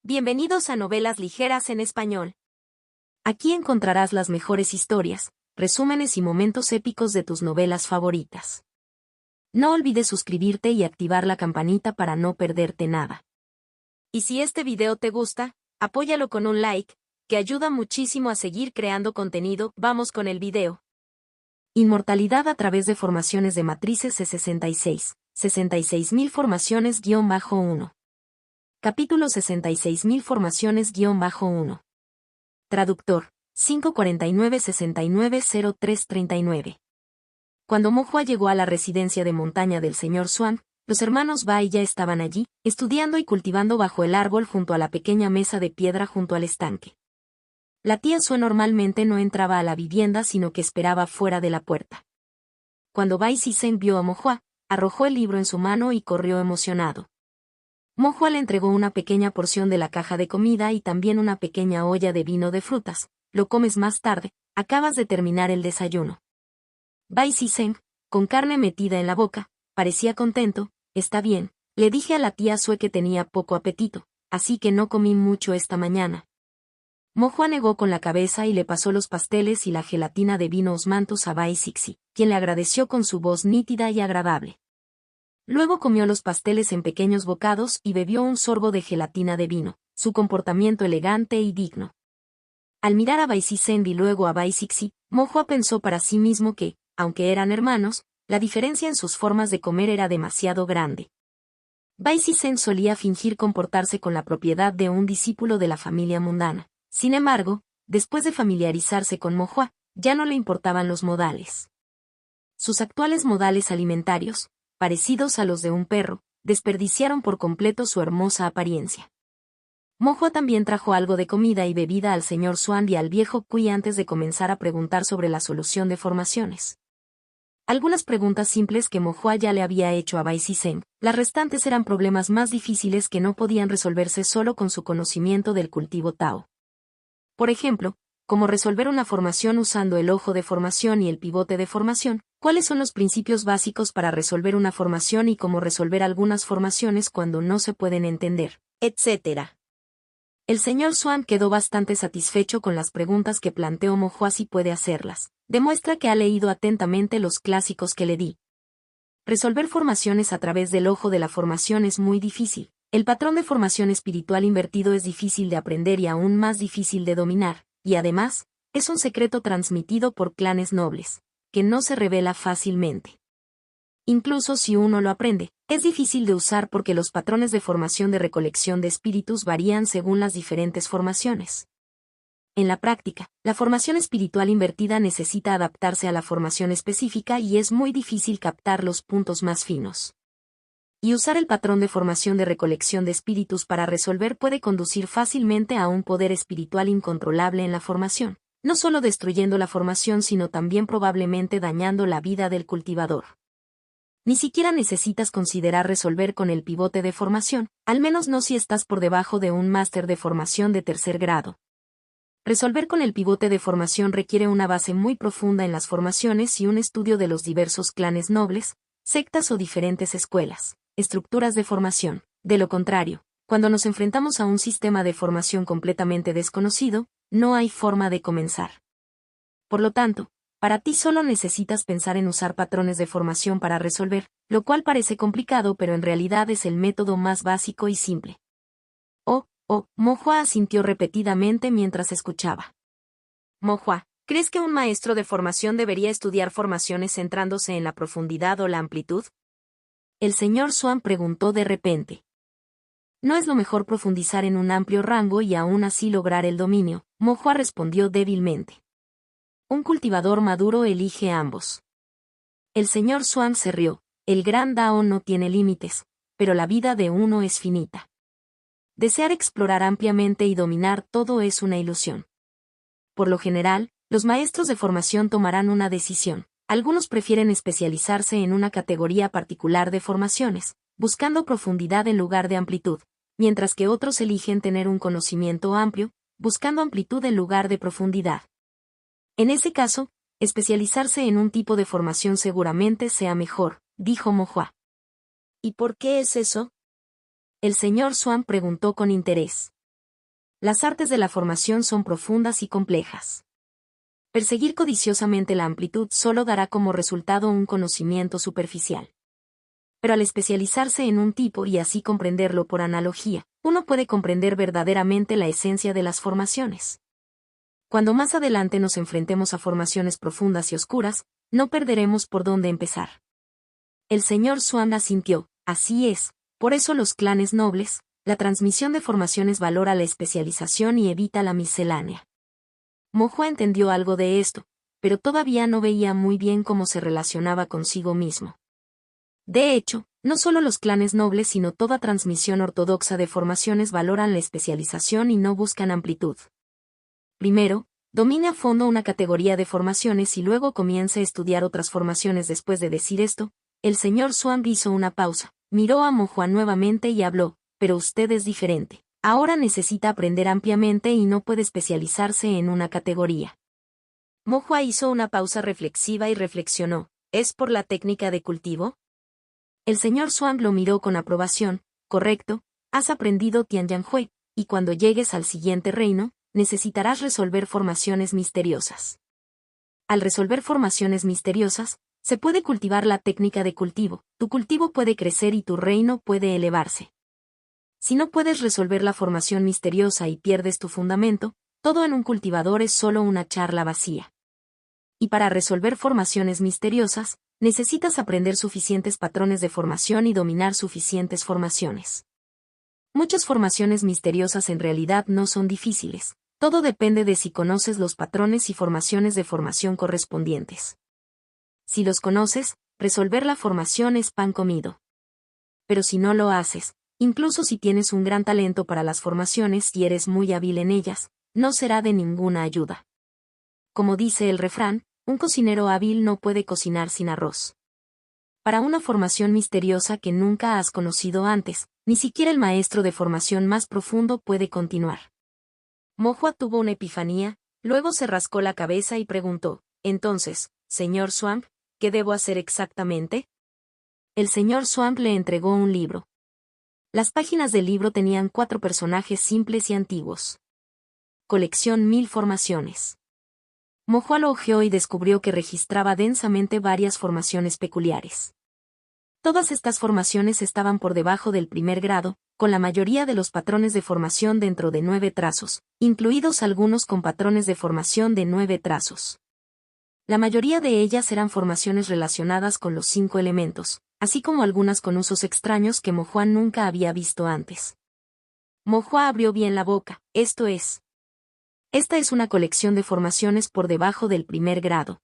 Bienvenidos a Novelas Ligeras en Español. Aquí encontrarás las mejores historias, resúmenes y momentos épicos de tus novelas favoritas. No olvides suscribirte y activar la campanita para no perderte nada. Y si este video te gusta, apóyalo con un like, que ayuda muchísimo a seguir creando contenido. Vamos con el video. Inmortalidad a través de formaciones de matrices C66, 66.000 formaciones-1. Capítulo 66.000 formaciones-1. Traductor, 549-690339. Cuando Mo-Hua llegó a la residencia de montaña del señor Swan, los hermanos Bai ya estaban allí, estudiando y cultivando bajo el árbol junto a la pequeña mesa de piedra junto al estanque. La tía Sue normalmente no entraba a la vivienda sino que esperaba fuera de la puerta. Cuando Bai Sisen vio a Mo-Hua, arrojó el libro en su mano y corrió emocionado. Mo-Hua le entregó una pequeña porción de la caja de comida y también una pequeña olla de vino de frutas. Lo comes más tarde, acabas de terminar el desayuno. Bai Sisen, con carne metida en la boca, parecía contento. Está bien, le dije a la tía Sue que tenía poco apetito, así que no comí mucho esta mañana. Mo-Hua negó con la cabeza y le pasó los pasteles y la gelatina de vino osmanthus a Bai Sixi, quien le agradeció con su voz nítida y agradable. Luego comió los pasteles en pequeños bocados y bebió un sorbo de gelatina de vino, su comportamiento elegante y digno. Al mirar a Bai Sisen y luego a Bai Sixi, Mo-Hua pensó para sí mismo que, aunque eran hermanos, la diferencia en sus formas de comer era demasiado grande. Bai Sisen solía fingir comportarse con la propiedad de un discípulo de la familia mundana. Sin embargo, después de familiarizarse con Mo-Hua, ya no le importaban los modales. Sus actuales modales alimentarios, parecidos a los de un perro, desperdiciaron por completo su hermosa apariencia. Mo-Hua también trajo algo de comida y bebida al señor Swan y al viejo Kui antes de comenzar a preguntar sobre la solución de formaciones. Algunas preguntas simples que Mo-Hua ya le había hecho a Bai Sisen, las restantes eran problemas más difíciles que no podían resolverse solo con su conocimiento del cultivo Tao. Por ejemplo, cómo resolver una formación usando el ojo de formación y el pivote de formación, cuáles son los principios básicos para resolver una formación y cómo resolver algunas formaciones cuando no se pueden entender, etc. El señor Swan quedó bastante satisfecho con las preguntas que planteó Mo-Hua si puede hacerlas. Demuestra que ha leído atentamente los clásicos que le di. Resolver formaciones a través del ojo de la formación es muy difícil. El patrón de formación espiritual invertido es difícil de aprender y aún más difícil de dominar, y además, es un secreto transmitido por clanes nobles, que no se revela fácilmente. Incluso si uno lo aprende, es difícil de usar porque los patrones de formación de recolección de espíritus varían según las diferentes formaciones. En la práctica, la formación espiritual invertida necesita adaptarse a la formación específica y es muy difícil captar los puntos más finos. Y usar el patrón de formación de recolección de espíritus para resolver puede conducir fácilmente a un poder espiritual incontrolable en la formación, no solo destruyendo la formación sino también probablemente dañando la vida del cultivador. Ni siquiera necesitas considerar resolver con el pivote de formación, al menos no si estás por debajo de un máster de formación de tercer grado. Resolver con el pivote de formación requiere una base muy profunda en las formaciones y un estudio de los diversos clanes nobles, sectas o diferentes escuelas, estructuras de formación. De lo contrario, cuando nos enfrentamos a un sistema de formación completamente desconocido, no hay forma de comenzar. Por lo tanto, para ti solo necesitas pensar en usar patrones de formación para resolver, lo cual parece complicado pero en realidad es el método más básico y simple. Mo-Hua asintió repetidamente mientras escuchaba. Mo-Hua, ¿crees que un maestro de formación debería estudiar formaciones centrándose en la profundidad o la amplitud? El señor Swan preguntó de repente. No es lo mejor profundizar en un amplio rango y aún así lograr el dominio, Mo-Hua respondió débilmente. Un cultivador maduro elige ambos. El señor Swan se rió. El gran Dao no tiene límites, pero la vida de uno es finita. Desear explorar ampliamente y dominar todo es una ilusión. Por lo general, los maestros de formación tomarán una decisión. Algunos prefieren especializarse en una categoría particular de formaciones, buscando profundidad en lugar de amplitud, mientras que otros eligen tener un conocimiento amplio, buscando amplitud en lugar de profundidad. En ese caso, especializarse en un tipo de formación seguramente sea mejor, dijo Mo-Hua. ¿Y por qué es eso? El señor Swan preguntó con interés. Las artes de la formación son profundas y complejas. Perseguir codiciosamente la amplitud solo dará como resultado un conocimiento superficial. Pero al especializarse en un tipo y así comprenderlo por analogía, uno puede comprender verdaderamente la esencia de las formaciones. Cuando más adelante nos enfrentemos a formaciones profundas y oscuras, no perderemos por dónde empezar. El señor Swan asintió, así es, por eso los clanes nobles, la transmisión de formaciones valora la especialización y evita la miscelánea. Mo Hua entendió algo de esto, pero todavía no veía muy bien cómo se relacionaba consigo mismo. De hecho, no solo los clanes nobles sino toda transmisión ortodoxa de formaciones valoran la especialización y no buscan amplitud. Primero, domine a fondo una categoría de formaciones y luego comience a estudiar otras formaciones. Después de decir esto, el señor Swan hizo una pausa, miró a Mo Hua nuevamente y habló, pero usted es diferente. Ahora necesita aprender ampliamente y no puede especializarse en una categoría. Mo Hua hizo una pausa reflexiva y reflexionó, ¿es por la técnica de cultivo? El señor Swan lo miró con aprobación, correcto, has aprendido Tianyanhui, y cuando llegues al siguiente reino, necesitarás resolver formaciones misteriosas. Al resolver formaciones misteriosas, se puede cultivar la técnica de cultivo, tu cultivo puede crecer y tu reino puede elevarse. Si no puedes resolver la formación misteriosa y pierdes tu fundamento, todo en un cultivador es solo una charla vacía. Y para resolver formaciones misteriosas, necesitas aprender suficientes patrones de formación y dominar suficientes formaciones. Muchas formaciones misteriosas en realidad no son difíciles, todo depende de si conoces los patrones y formaciones de formación correspondientes. Si los conoces, resolver la formación es pan comido. Pero si no lo haces, incluso si tienes un gran talento para las formaciones y eres muy hábil en ellas, no será de ninguna ayuda. Como dice el refrán, un cocinero hábil no puede cocinar sin arroz. Para una formación misteriosa que nunca has conocido antes, ni siquiera el maestro de formación más profundo puede continuar. Mo Hua tuvo una epifanía, luego se rascó la cabeza y preguntó, entonces, señor Swan, ¿qué debo hacer exactamente? El señor Swan le entregó un libro. Las páginas del libro tenían 4 personajes simples y antiguos. Colección 1000 formaciones. Mo Hua lo hojeó y descubrió que registraba densamente varias formaciones peculiares. Todas estas formaciones estaban por debajo del primer grado, con la mayoría de los patrones de formación dentro de 9 trazos, incluidos algunos con patrones de formación de 9 trazos. La mayoría de ellas eran formaciones relacionadas con los 5 elementos, así como algunas con usos extraños que Mo Hua nunca había visto antes. Mo Hua abrió bien la boca, esto es. Esta es una colección de formaciones por debajo del primer grado.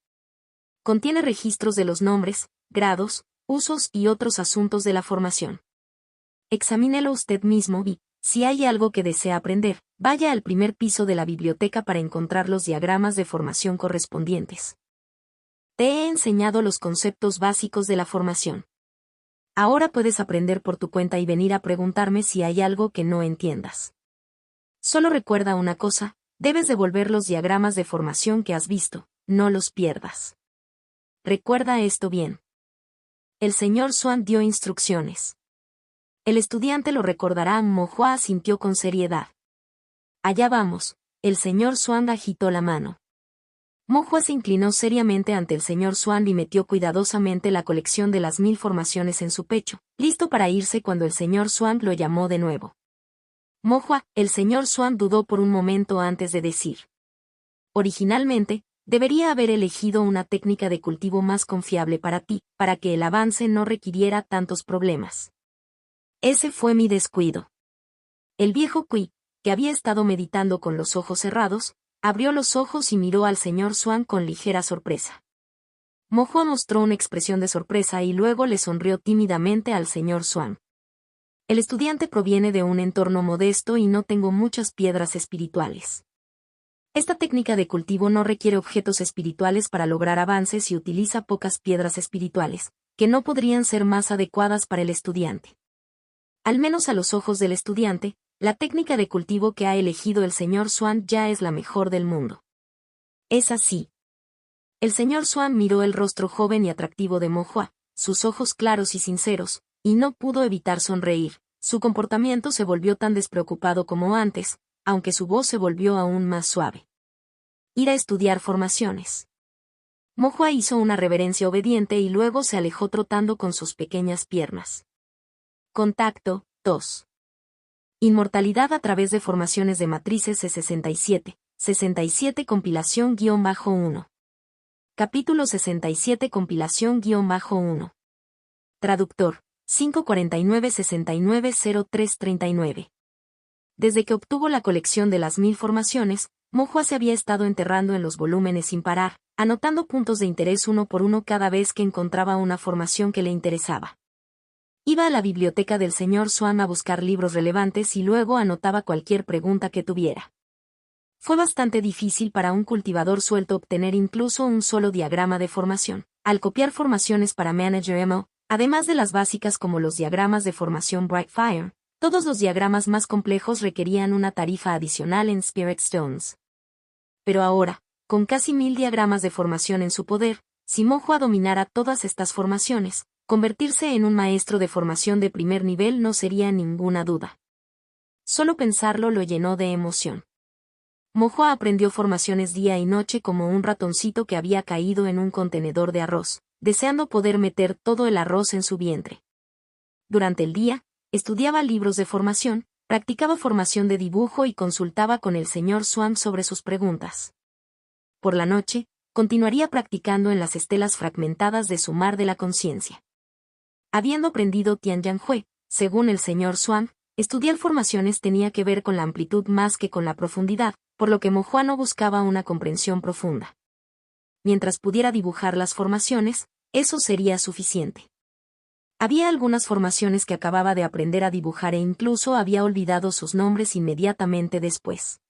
Contiene registros de los nombres, grados, usos y otros asuntos de la formación. Examínelo usted mismo y, si hay algo que desea aprender, vaya al primer piso de la biblioteca para encontrar los diagramas de formación correspondientes. Te he enseñado los conceptos básicos de la formación. Ahora puedes aprender por tu cuenta y venir a preguntarme si hay algo que no entiendas. Solo recuerda una cosa, debes devolver los diagramas de formación que has visto, no los pierdas. Recuerda esto bien. El señor Swan dio instrucciones. El estudiante lo recordará. Mo Hua asintió con seriedad. Allá vamos, el señor Swan agitó la mano. Mo Hua se inclinó seriamente ante el señor Swan y metió cuidadosamente la colección de las 1000 formaciones en su pecho, listo para irse cuando el señor Swan lo llamó de nuevo. Mo Hua, el señor Swan dudó por un momento antes de decir. Originalmente, debería haber elegido una técnica de cultivo más confiable para ti, para que el avance no requiriera tantos problemas. Ese fue mi descuido. El viejo Cui, que había estado meditando con los ojos cerrados, abrió los ojos y miró al señor Swan con ligera sorpresa. Mo Hua mostró una expresión de sorpresa y luego le sonrió tímidamente al señor Swan. El estudiante proviene de un entorno modesto y no tengo muchas piedras espirituales. Esta técnica de cultivo no requiere objetos espirituales para lograr avances y utiliza pocas piedras espirituales, que no podrían ser más adecuadas para el estudiante. Al menos a los ojos del estudiante, la técnica de cultivo que ha elegido el señor Swan ya es la mejor del mundo. Es así. El señor Swan miró el rostro joven y atractivo de Mo Hua, sus ojos claros y sinceros, y no pudo evitar sonreír. Su comportamiento se volvió tan despreocupado como antes, aunque su voz se volvió aún más suave. Ir a estudiar formaciones. Mo-Hua hizo una reverencia obediente y luego se alejó trotando con sus pequeñas piernas. Contacto 2. Inmortalidad a través de formaciones de matrices C67. 67 compilación-1. Capítulo 67 compilación-1. Traductor. 549-690339. Desde que obtuvo la colección de las 1000 formaciones, Mo-Hua se había estado enterrando en los volúmenes sin parar, anotando puntos de interés uno por uno cada vez que encontraba una formación que le interesaba. Iba a la biblioteca del señor Swan a buscar libros relevantes y luego anotaba cualquier pregunta que tuviera. Fue bastante difícil para un cultivador suelto obtener incluso un solo diagrama de formación. Al copiar formaciones para Manager ML, además de las básicas como los diagramas de formación Brightfire, todos los diagramas más complejos requerían una tarifa adicional en Spirit Stones. Pero ahora, con casi 1000 diagramas de formación en su poder, si Mo-Hua dominara todas estas formaciones, convertirse en un maestro de formación de primer nivel no sería ninguna duda. Solo pensarlo lo llenó de emoción. Mo-Hua aprendió formaciones día y noche como un ratoncito que había caído en un contenedor de arroz, deseando poder meter todo el arroz en su vientre. Durante el día, estudiaba libros de formación, practicaba formación de dibujo y consultaba con el señor Swan sobre sus preguntas. Por la noche, continuaría practicando en las estelas fragmentadas de su mar de la conciencia. Habiendo aprendido Tianyanhui, según el señor Swan, estudiar formaciones tenía que ver con la amplitud más que con la profundidad, por lo que Mo-Hua no buscaba una comprensión profunda. Mientras pudiera dibujar las formaciones, eso sería suficiente. Había algunas formaciones que acababa de aprender a dibujar e incluso había olvidado sus nombres inmediatamente después.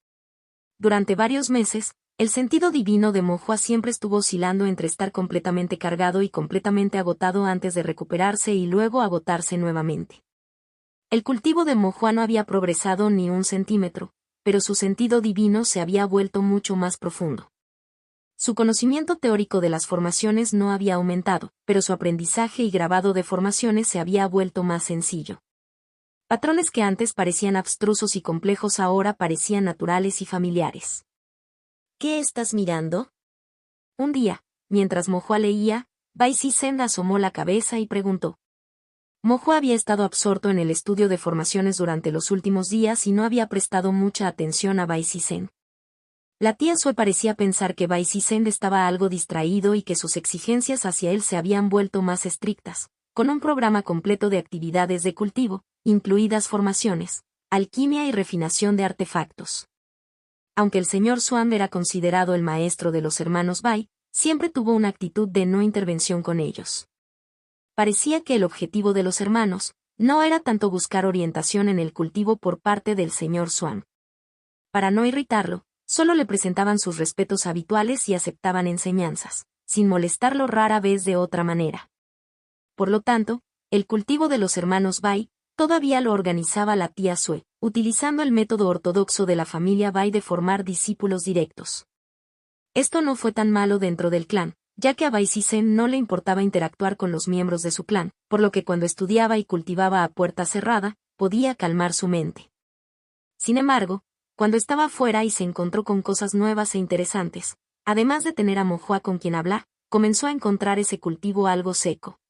Durante varios meses, el sentido divino de Mo-Hua siempre estuvo oscilando entre estar completamente cargado y completamente agotado antes de recuperarse y luego agotarse nuevamente. El cultivo de Mo-Hua no había progresado ni un centímetro, pero su sentido divino se había vuelto mucho más profundo. Su conocimiento teórico de las formaciones no había aumentado, pero su aprendizaje y grabado de formaciones se había vuelto más sencillo. Patrones que antes parecían abstrusos y complejos ahora parecían naturales y familiares. ¿Qué estás mirando? Un día, mientras Mo-Hua leía, Bai Sisen asomó la cabeza y preguntó. Mo-Hua había estado absorto en el estudio de formaciones durante los últimos días y no había prestado mucha atención a Bai Sisen. La tía Sue parecía pensar que Bai Sisen estaba algo distraído y que sus exigencias hacia él se habían vuelto más estrictas, con un programa completo de actividades de cultivo, incluidas formaciones, alquimia y refinación de artefactos. Aunque el señor Swan era considerado el maestro de los hermanos Bai, siempre tuvo una actitud de no intervención con ellos. Parecía que el objetivo de los hermanos no era tanto buscar orientación en el cultivo por parte del señor Swan. Para no irritarlo, solo le presentaban sus respetos habituales y aceptaban enseñanzas, sin molestarlo rara vez de otra manera. Por lo tanto, el cultivo de los hermanos Bai todavía lo organizaba la tía Sue, utilizando el método ortodoxo de la familia Bai de formar discípulos directos. Esto no fue tan malo dentro del clan, ya que a Bai Sisen no le importaba interactuar con los miembros de su clan, por lo que cuando estudiaba y cultivaba a puerta cerrada, podía calmar su mente. Sin embargo, cuando estaba afuera y se encontró con cosas nuevas e interesantes, además de tener a Mo-Hua con quien hablar, comenzó a encontrar ese cultivo algo seco.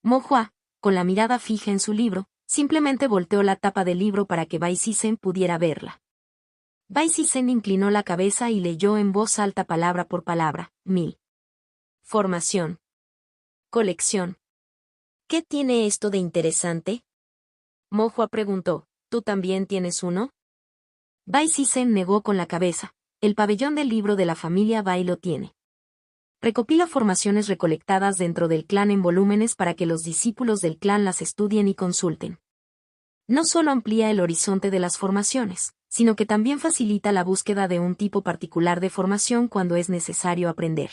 Mo-Hua, con la mirada fija en su libro, simplemente volteó la tapa del libro para que Bai Sisen pudiera verla. Bai Sisen inclinó la cabeza y leyó en voz alta palabra por palabra, 1000. Formación. Colección. ¿Qué tiene esto de interesante? Mo-Hua preguntó, ¿tú también tienes uno? Bai Sisen negó con la cabeza, el pabellón del libro de la familia Bai lo tiene. Recopila formaciones recolectadas dentro del clan en volúmenes para que los discípulos del clan las estudien y consulten. No solo amplía el horizonte de las formaciones, sino que también facilita la búsqueda de un tipo particular de formación cuando es necesario aprender.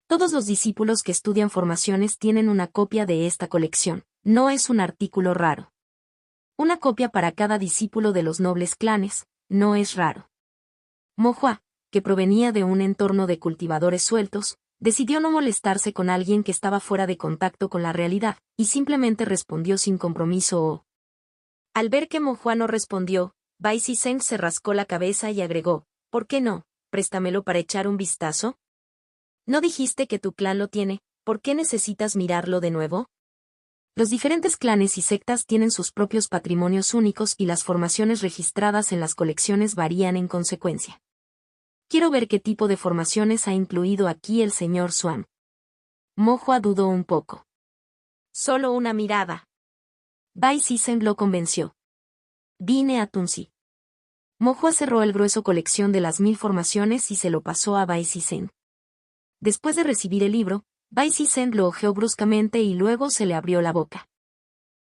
Todos los discípulos que estudian formaciones tienen una copia de esta colección, no es un artículo raro. Una copia para cada discípulo de los nobles clanes, no es raro. Mo-Hua, que provenía de un entorno de cultivadores sueltos, decidió no molestarse con alguien que estaba fuera de contacto con la realidad, y simplemente respondió sin compromiso o. Al ver que Mo-Hua no respondió, Bai Siseng se rascó la cabeza y agregó, ¿por qué no? Préstamelo para echar un vistazo. ¿No dijiste que tu clan lo tiene? ¿Por qué necesitas mirarlo de nuevo? Los diferentes clanes y sectas tienen sus propios patrimonios únicos y las formaciones registradas en las colecciones varían en consecuencia. Quiero ver qué tipo de formaciones ha incluido aquí el señor Swan. Mo Hua dudó un poco. Solo una mirada. Bai Siseng lo convenció. Vine a Tunsi. Mo Hua cerró el grueso colección de las 1000 formaciones y se lo pasó a Bai Siseng. Después de recibir el libro, Bai Siseng lo hojeó bruscamente y luego se le abrió la boca.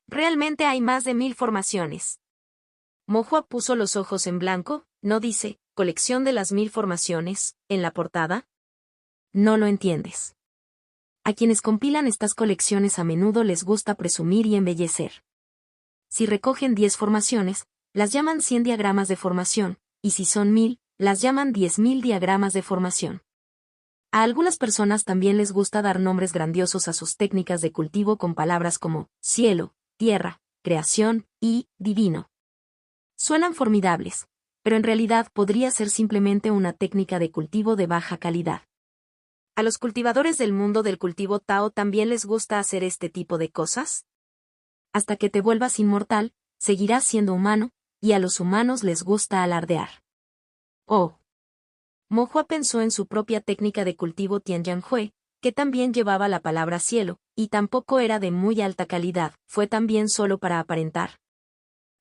Realmente hay más de 1000 formaciones. Mo Hua puso los ojos en blanco, ¿no dice, colección de las 1000 formaciones, en la portada? No lo entiendes. A quienes compilan estas colecciones a menudo les gusta presumir y embellecer. Si recogen 10 formaciones, las llaman 100 diagramas de formación, y si son 1000, las llaman 10.000 diagramas de formación. A algunas personas también les gusta dar nombres grandiosos a sus técnicas de cultivo con palabras como cielo, tierra, creación y divino. Suenan formidables, pero en realidad podría ser simplemente una técnica de cultivo de baja calidad. ¿A los cultivadores del mundo del cultivo Tao también les gusta hacer este tipo de cosas? Hasta que te vuelvas inmortal, seguirás siendo humano, y a los humanos les gusta alardear. Oh. Mo Hua pensó en su propia técnica de cultivo Tianyanhui, que también llevaba la palabra cielo, y tampoco era de muy alta calidad, fue también solo para aparentar.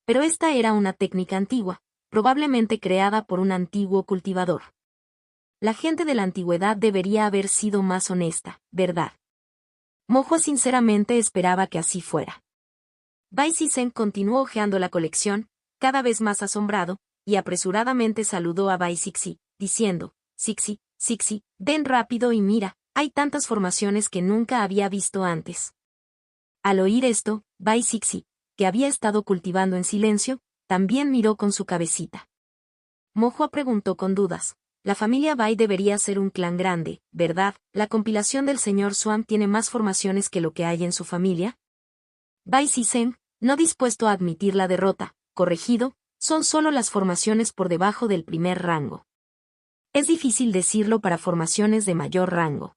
Pero esta era una técnica antigua, probablemente creada por un antiguo cultivador. La gente de la antigüedad debería haber sido más honesta, ¿verdad? Mo Hua sinceramente esperaba que así fuera. Bai Siseng continuó hojeando la colección, cada vez más asombrado, y apresuradamente saludó a Bai Sixi, diciendo, Sixi, ven rápido y mira, hay tantas formaciones que nunca había visto antes. Al oír esto, Bai Sixi, que había estado cultivando en silencio, también miró con su cabecita. Mo Hua preguntó con dudas. La familia Bai debería ser un clan grande, ¿verdad? ¿La compilación del señor Swan tiene más formaciones que lo que hay en su familia? Bai Siseng, no dispuesto a admitir la derrota, corregido, son solo las formaciones por debajo del primer rango. Es difícil decirlo para formaciones de mayor rango.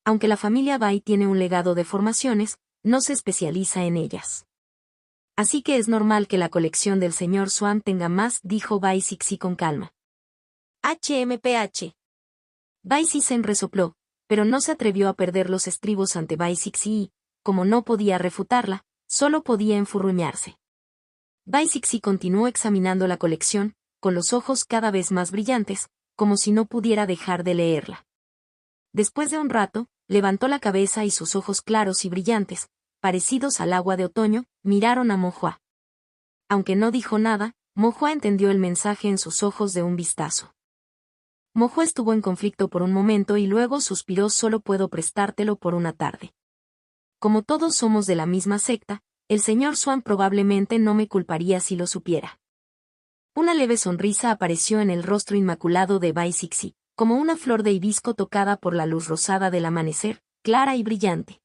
Aunque la familia Bai tiene un legado de formaciones, no se especializa en ellas. Así que es normal que la colección del señor Swan tenga más, dijo Bai Sixi con calma. HMPH. Bai Siseng resopló, pero no se atrevió a perder los estribos ante Bai Sixi y, como no podía refutarla, solo podía enfurruñarse. Bai Sixi continuó examinando la colección, con los ojos cada vez más brillantes, como si no pudiera dejar de leerla. Después de un rato, levantó la cabeza y sus ojos claros y brillantes, parecidos al agua de otoño, miraron a Mo Hua. Aunque no dijo nada, Mo Hua entendió el mensaje en sus ojos de un vistazo. Mo Hua estuvo en conflicto por un momento y luego suspiró, solo puedo prestártelo por una tarde. Como todos somos de la misma secta, el señor Swan probablemente no me culparía si lo supiera. Una leve sonrisa apareció en el rostro inmaculado de Bai Sixi, como una flor de hibisco tocada por la luz rosada del amanecer, clara y brillante.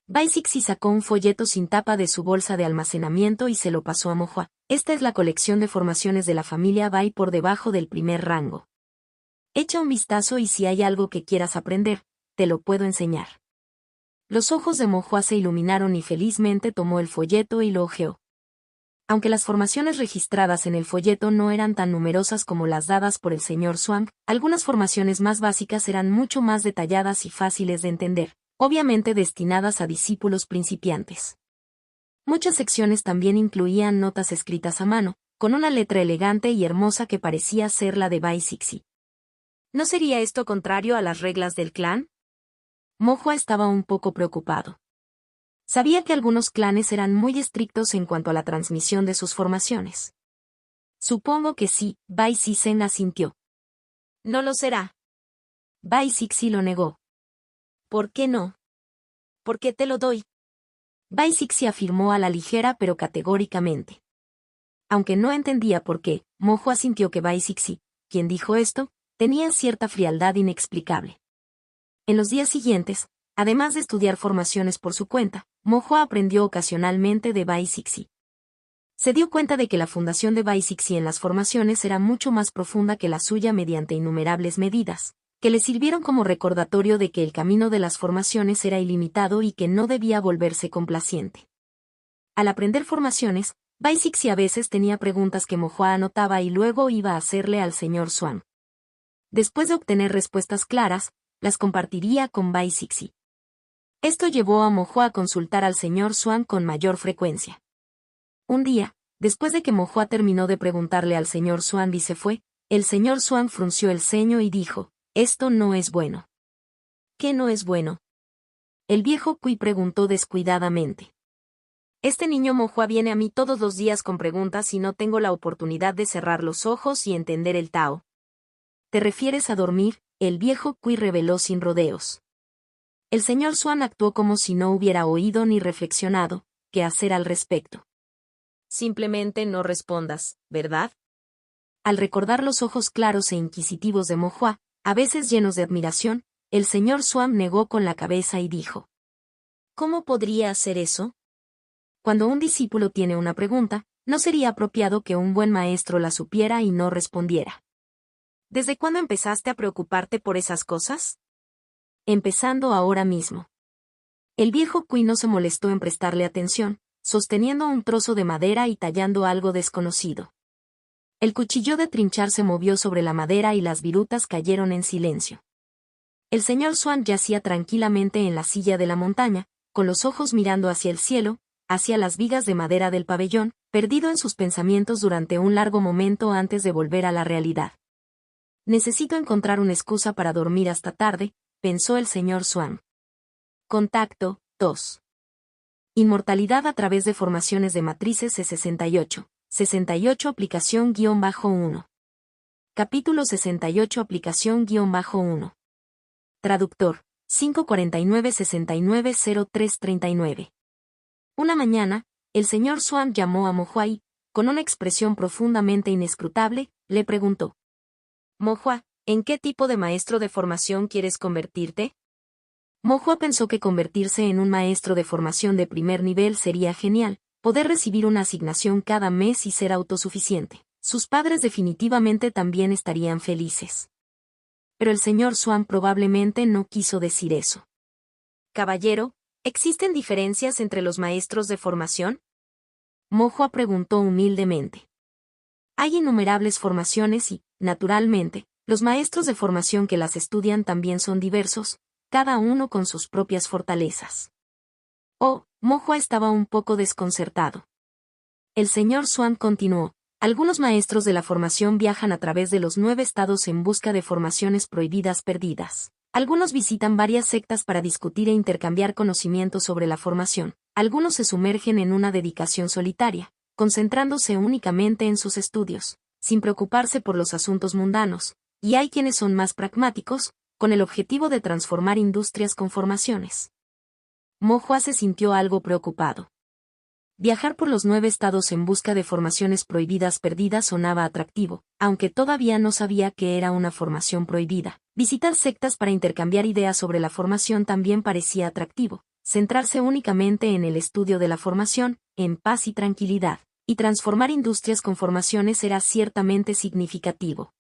Bai Sixi sacó un folleto sin tapa de su bolsa de almacenamiento y se lo pasó a Mo Hua. Esta es la colección de formaciones de la familia Bai por debajo del primer rango. Echa un vistazo y si hay algo que quieras aprender, te lo puedo enseñar. Los ojos de Mo Hua se iluminaron y felizmente tomó el folleto y lo hojeó. Aunque las formaciones registradas en el folleto no eran tan numerosas como las dadas por el señor Swan, algunas formaciones más básicas eran mucho más detalladas y fáciles de entender, obviamente destinadas a discípulos principiantes. Muchas secciones también incluían notas escritas a mano, con una letra elegante y hermosa que parecía ser la de Bai Sixi. ¿No sería esto contrario a las reglas del clan? Mo Hua estaba un poco preocupado. Sabía que algunos clanes eran muy estrictos en cuanto a la transmisión de sus formaciones. Supongo que sí, Bai Siseng asintió. No lo será. Bai Sixi lo negó. ¿Por qué no? ¿Por qué te lo doy? Bai Sixi afirmó a la ligera pero categóricamente. Aunque no entendía por qué, Mo Hua sintió que Bai Sixi, quien dijo esto, tenía cierta frialdad inexplicable. En los días siguientes, además de estudiar formaciones por su cuenta, Mo Hua aprendió ocasionalmente de Bai Sixi. Se dio cuenta de que la fundación de Bai-Cixi en las formaciones era mucho más profunda que la suya mediante innumerables medidas, que le sirvieron como recordatorio de que el camino de las formaciones era ilimitado y que no debía volverse complaciente. Al aprender formaciones, Bai-Cixi a veces tenía preguntas que Mo Hua anotaba y luego iba a hacerle al señor Xuan. Después de obtener respuestas claras, las compartiría con Bai-Cixi. Esto llevó a Mo Hua a consultar al señor Xuan con mayor frecuencia. Un día, después de que Mo Hua terminó de preguntarle al señor Xuan y se fue, el señor Xuan frunció el ceño y dijo, «Esto no es bueno». «¿Qué no es bueno?», el viejo Cui preguntó descuidadamente. «Este niño Mo Hua viene a mí todos los días con preguntas y no tengo la oportunidad de cerrar los ojos y entender el Tao». «¿Te refieres a dormir?», el viejo Cui reveló sin rodeos. El señor Xuan actuó como si no hubiera oído ni reflexionado, ¿qué hacer al respecto? «Simplemente no respondas, ¿verdad?». Al recordar los ojos claros e inquisitivos de Mo Hua, a veces llenos de admiración, el señor Xuan negó con la cabeza y dijo: «¿Cómo podría hacer eso?». Cuando un discípulo tiene una pregunta, no sería apropiado que un buen maestro la supiera y no respondiera. «¿Desde cuándo empezaste a preocuparte por esas cosas?». «Empezando ahora mismo». El viejo Cui no se molestó en prestarle atención, sosteniendo un trozo de madera y tallando algo desconocido. El cuchillo de trinchar se movió sobre la madera y las virutas cayeron en silencio. El señor Xuan yacía tranquilamente en la silla de la montaña, con los ojos mirando hacia el cielo, hacia las vigas de madera del pabellón, perdido en sus pensamientos durante un largo momento antes de volver a la realidad. «Necesito encontrar una excusa para dormir hasta tarde», pensó el señor Xuan. Contacto 2. Inmortalidad a través de formaciones de matrices C68. 68 aplicación-1. Capítulo 68 aplicación-1. Traductor. 549-690339. Una mañana, el señor Xuan llamó a Mo Hua y, con una expresión profundamente inescrutable, le preguntó: «Mo Hua, ¿en qué tipo de maestro de formación quieres convertirte?». Mo Hua pensó que convertirse en un maestro de formación de primer nivel sería genial, poder recibir una asignación cada mes y ser autosuficiente. Sus padres definitivamente también estarían felices. Pero el señor Xuan probablemente no quiso decir eso. «Caballero, ¿existen diferencias entre los maestros de formación?». Mo Hua preguntó humildemente. «Hay innumerables formaciones y, naturalmente, los maestros de formación que las estudian también son diversos, cada uno con sus propias fortalezas». Oh, Mo Hua estaba un poco desconcertado. El señor Xuan continuó: «Algunos maestros de la formación viajan a través de los 9 estados en busca de formaciones prohibidas perdidas. Algunos visitan varias sectas para discutir e intercambiar conocimientos sobre la formación. Algunos se sumergen en una dedicación solitaria, concentrándose únicamente en sus estudios, sin preocuparse por los asuntos mundanos, y hay quienes son más pragmáticos, con el objetivo de transformar industrias con formaciones». Mo Hua se sintió algo preocupado. Viajar por los 9 estados en busca de formaciones prohibidas perdidas sonaba atractivo, aunque todavía no sabía qué era una formación prohibida. Visitar sectas para intercambiar ideas sobre la formación también parecía atractivo. Centrarse únicamente en el estudio de la formación, en paz y tranquilidad, y transformar industrias con formaciones era ciertamente significativo.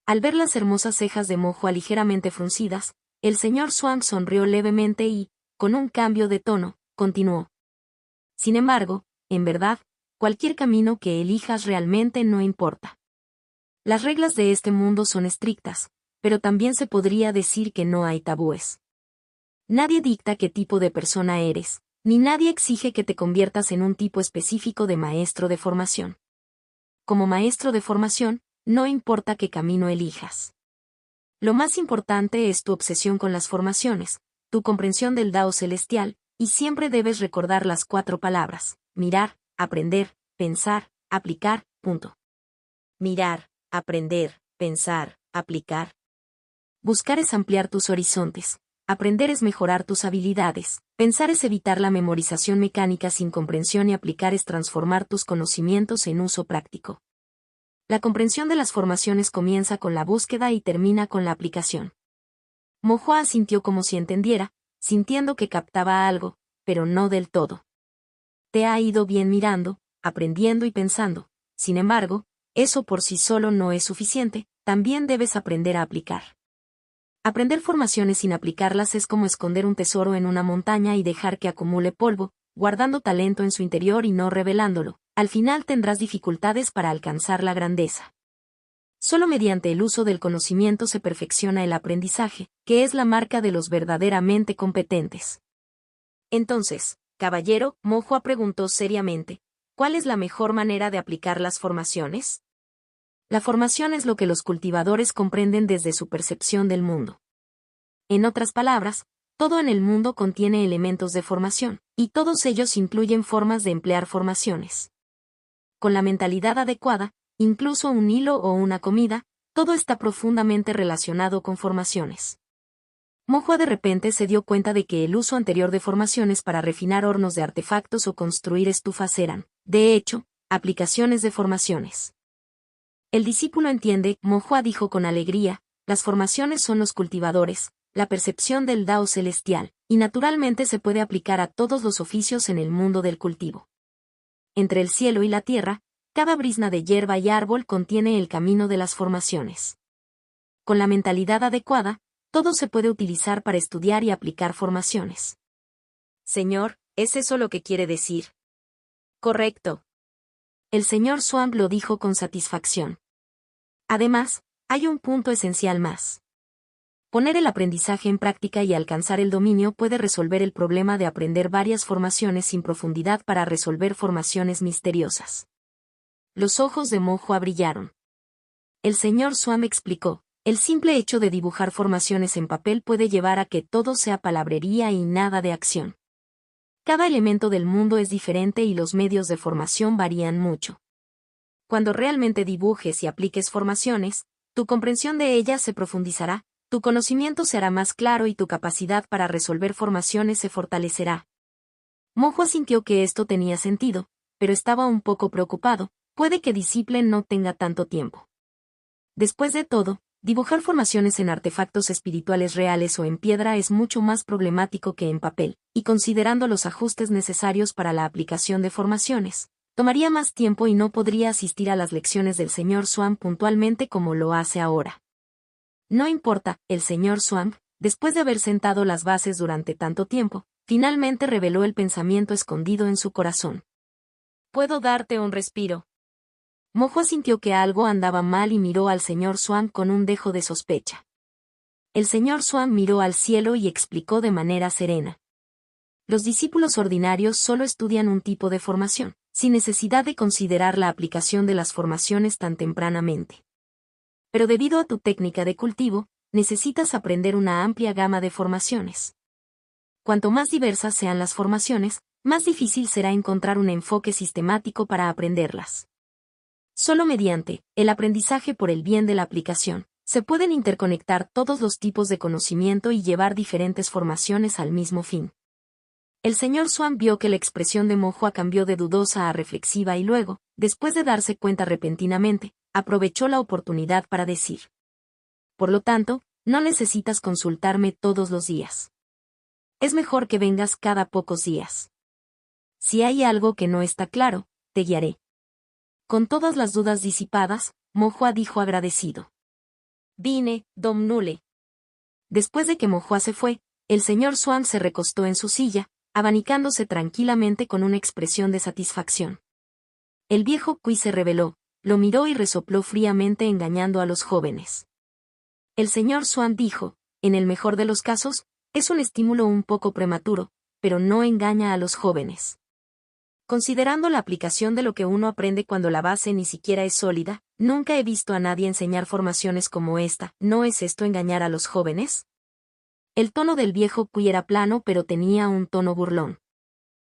Al ver las hermosas cejas de Mo Hua ligeramente fruncidas, el señor Xuan sonrió levemente y, con un cambio de tono, continuó: «Sin embargo, en verdad, cualquier camino que elijas realmente no importa. Las reglas de este mundo son estrictas, pero también se podría decir que no hay tabúes. Nadie dicta qué tipo de persona eres, ni nadie exige que te conviertas en un tipo específico de maestro de formación. Como maestro de formación, no importa qué camino elijas. Lo más importante es tu obsesión con las formaciones, tu comprensión del Dao celestial, y siempre debes recordar las 4 palabras: mirar, aprender, pensar, aplicar, punto. Mirar, aprender, pensar, aplicar. Buscar es ampliar tus horizontes, aprender es mejorar tus habilidades, pensar es evitar la memorización mecánica sin comprensión y aplicar es transformar tus conocimientos en uso práctico. La comprensión de las formaciones comienza con la búsqueda y termina con la aplicación». Mo Hua sintió como si entendiera, sintiendo que captaba algo, pero no del todo. «Te ha ido bien mirando», aprendiendo y pensando. Sin embargo, eso por sí solo no es suficiente, también debes aprender a aplicar. Aprender formaciones sin aplicarlas es como esconder un tesoro en una montaña y dejar que acumule polvo, guardando talento en su interior y no revelándolo. Al final tendrás dificultades para alcanzar la grandeza. Solo mediante el uso del conocimiento se perfecciona el aprendizaje, que es la marca de los verdaderamente competentes. Entonces, caballero, Mohua preguntó seriamente, ¿cuál es la mejor manera de aplicar las formaciones? La formación es lo que los cultivadores comprenden desde su percepción del mundo. En otras palabras, todo en el mundo contiene elementos de formación, y todos ellos incluyen formas de emplear formaciones. Con la mentalidad adecuada, incluso un hilo o una comida, todo está profundamente relacionado con formaciones. Mohua de repente se dio cuenta de que el uso anterior de formaciones para refinar hornos de artefactos o construir estufas eran, de hecho, aplicaciones de formaciones. El discípulo entiende, Mohua dijo con alegría, las formaciones son los cultivadores, la percepción del Dao celestial, y naturalmente se puede aplicar a todos los oficios en el mundo del cultivo. Entre el cielo y la tierra, cada brizna de hierba y árbol contiene el camino de las formaciones. Con la mentalidad adecuada, todo se puede utilizar para estudiar y aplicar formaciones. Señor, ¿es eso lo que quiere decir? Correcto. El señor Swamp lo dijo con satisfacción. Además, hay un punto esencial más. Poner el aprendizaje en práctica y alcanzar el dominio puede resolver el problema de aprender varias formaciones sin profundidad para resolver formaciones misteriosas. Los ojos de Mohua brillaron. El señor Swamp explicó, el simple hecho de dibujar formaciones en papel puede llevar a que todo sea palabrería y nada de acción. Cada elemento del mundo es diferente y los medios de formación varían mucho. Cuando realmente dibujes y apliques formaciones, tu comprensión de ellas se profundizará, tu conocimiento se hará más claro y tu capacidad para resolver formaciones se fortalecerá. Mohua sintió que esto tenía sentido, pero estaba un poco preocupado, puede que Disciple no tenga tanto tiempo. Después de todo, dibujar formaciones en artefactos espirituales reales o en piedra es mucho más problemático que en papel, y considerando los ajustes necesarios para la aplicación de formaciones, tomaría más tiempo y no podría asistir a las lecciones del señor Swamp puntualmente como lo hace ahora. No importa, el señor Swamp, después de haber sentado las bases durante tanto tiempo, finalmente reveló el pensamiento escondido en su corazón. Puedo darte un respiro. Mohua sintió que algo andaba mal y miró al señor Swamp con un dejo de sospecha. El señor Swamp miró al cielo y explicó de manera serena. Los discípulos ordinarios solo estudian un tipo de formación, sin necesidad de considerar la aplicación de las formaciones tan tempranamente. Pero debido a tu técnica de cultivo, necesitas aprender una amplia gama de formaciones. Cuanto más diversas sean las formaciones, más difícil será encontrar un enfoque sistemático para aprenderlas. Solo mediante el aprendizaje por el bien de la aplicación, se pueden interconectar todos los tipos de conocimiento y llevar diferentes formaciones al mismo fin. El señor Swamp vio que la expresión de Mohua cambió de dudosa a reflexiva y luego, después de darse cuenta repentinamente, aprovechó la oportunidad para decir. Por lo tanto, no necesitas consultarme todos los días. Es mejor que vengas cada pocos días. Si hay algo que no está claro, te guiaré. Con todas las dudas disipadas, Mohua dijo agradecido. Vine, Dom Nule. Después de que Mohua se fue, el señor Swamp se recostó en su silla, abanicándose tranquilamente con una expresión de satisfacción. El viejo Cui se rebeló, lo miró y resopló fríamente engañando a los jóvenes. El señor Swamp dijo, en el mejor de los casos, es un estímulo un poco prematuro, pero no engaña a los jóvenes. Considerando la aplicación de lo que uno aprende cuando la base ni siquiera es sólida, nunca he visto a nadie enseñar formaciones como esta. ¿No es esto engañar a los jóvenes? El tono del viejo Cui era plano pero tenía un tono burlón.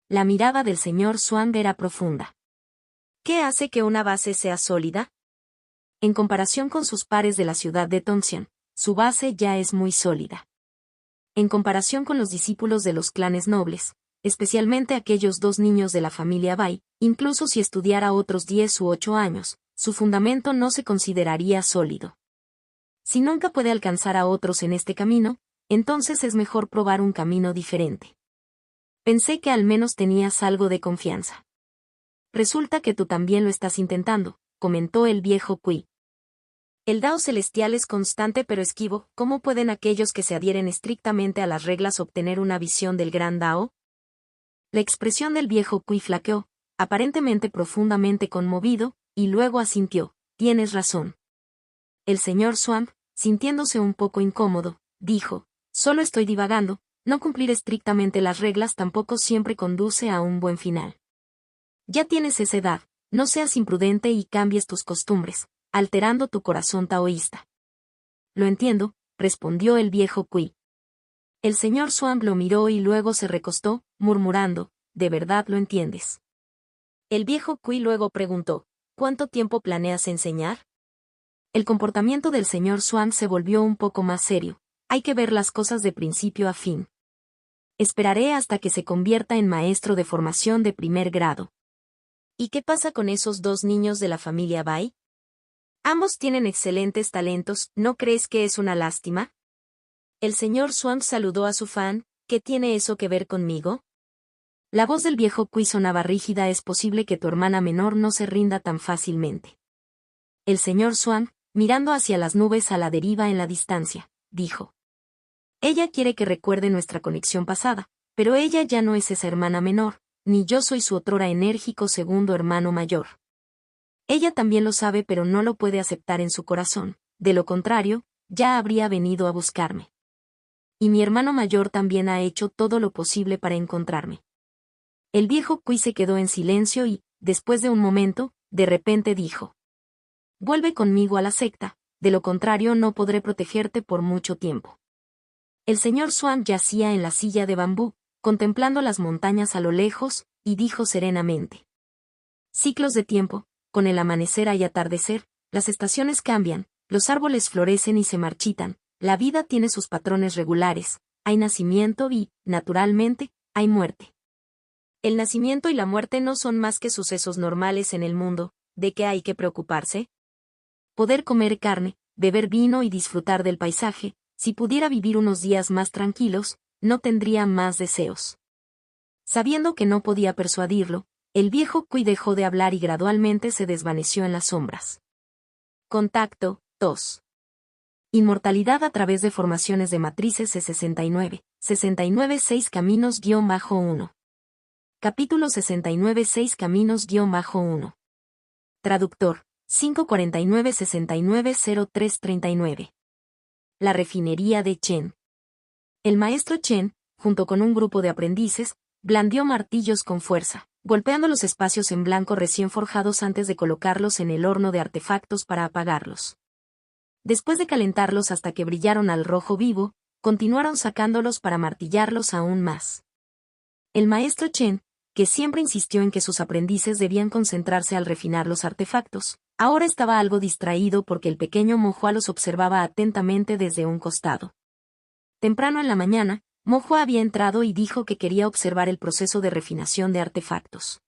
La mirada del señor Swamp era profunda. ¿Qué hace que una base sea sólida? En comparación con sus pares de la ciudad de Tongxian, su base ya es muy sólida. En comparación con los discípulos de los clanes nobles, especialmente aquellos dos niños de la familia Bai, incluso si estudiara otros 10 u 8 años, su fundamento no se consideraría sólido. Si nunca puede alcanzar a otros en este camino, entonces es mejor probar un camino diferente. Pensé que al menos tenías algo de confianza. resulta que tú también lo estás intentando, comentó el viejo Cui. El Dao celestial es constante pero esquivo, ¿cómo pueden aquellos que se adhieren estrictamente a las reglas obtener una visión del gran Dao? La expresión del viejo Cui flaqueó, aparentemente profundamente conmovido, y luego asintió, tienes razón. El señor Swamp, sintiéndose un poco incómodo, dijo, solo estoy divagando, no cumplir estrictamente las reglas tampoco siempre conduce a un buen final. Ya tienes esa edad, no seas imprudente y cambies tus costumbres, alterando tu corazón taoísta. Lo entiendo, respondió el viejo Cui. El señor Swamp lo miró y luego se recostó, murmurando, ¿de verdad lo entiendes? El viejo Cui luego preguntó, ¿cuánto tiempo planeas enseñar? El comportamiento del señor Swamp se volvió un poco más serio, hay que ver las cosas de principio a fin. Esperaré hasta que se convierta en maestro de formación de primer grado. ¿Y qué pasa con esos dos niños de la familia Bai? Ambos tienen excelentes talentos, ¿no crees que es una lástima? El señor Swamp saludó a su fan, ¿qué tiene eso que ver conmigo? La voz del viejo Cui sonaba rígida, es posible que tu hermana menor no se rinda tan fácilmente. El señor Swamp, mirando hacia las nubes a la deriva en la distancia, dijo. Ella quiere que recuerde nuestra conexión pasada, pero ella ya no es esa hermana menor, ni yo soy su otrora enérgico segundo hermano mayor. Ella también lo sabe pero no lo puede aceptar en su corazón, de lo contrario, ya habría venido a buscarme. Y mi hermano mayor también ha hecho todo lo posible para encontrarme. El viejo Cui se quedó en silencio y, después de un momento, de repente dijo. Vuelve conmigo a la secta, de lo contrario no podré protegerte por mucho tiempo. El señor Swamp yacía en la silla de bambú, contemplando las montañas a lo lejos, y dijo serenamente. Ciclos de tiempo, con el amanecer y atardecer, las estaciones cambian, los árboles florecen y se marchitan, la vida tiene sus patrones regulares, hay nacimiento y, naturalmente, hay muerte. El nacimiento y la muerte no son más que sucesos normales en el mundo, ¿de qué hay que preocuparse? Poder comer carne, beber vino y disfrutar del paisaje, si pudiera vivir unos días más tranquilos, no tendría más deseos. Sabiendo que no podía persuadirlo, el viejo Cui dejó de hablar y gradualmente se desvaneció en las sombras. Contacto, 2. Inmortalidad a través de formaciones de matrices C69, 69-6 caminos-1. Capítulo 69-6 caminos-1. Traductor, 549-69-0339. La refinería de Chen. El maestro Chen, junto con un grupo de aprendices, blandió martillos con fuerza, golpeando los espacios en blanco recién forjados antes de colocarlos en el horno de artefactos para apagarlos. Después de calentarlos hasta que brillaron al rojo vivo, continuaron sacándolos para martillarlos aún más. El maestro Chen, que siempre insistió en que sus aprendices debían concentrarse al refinar los artefactos, ahora estaba algo distraído porque el pequeño Mohua los observaba atentamente desde un costado. Temprano en la mañana, Mohua había entrado y dijo que quería observar el proceso de refinación de artefactos.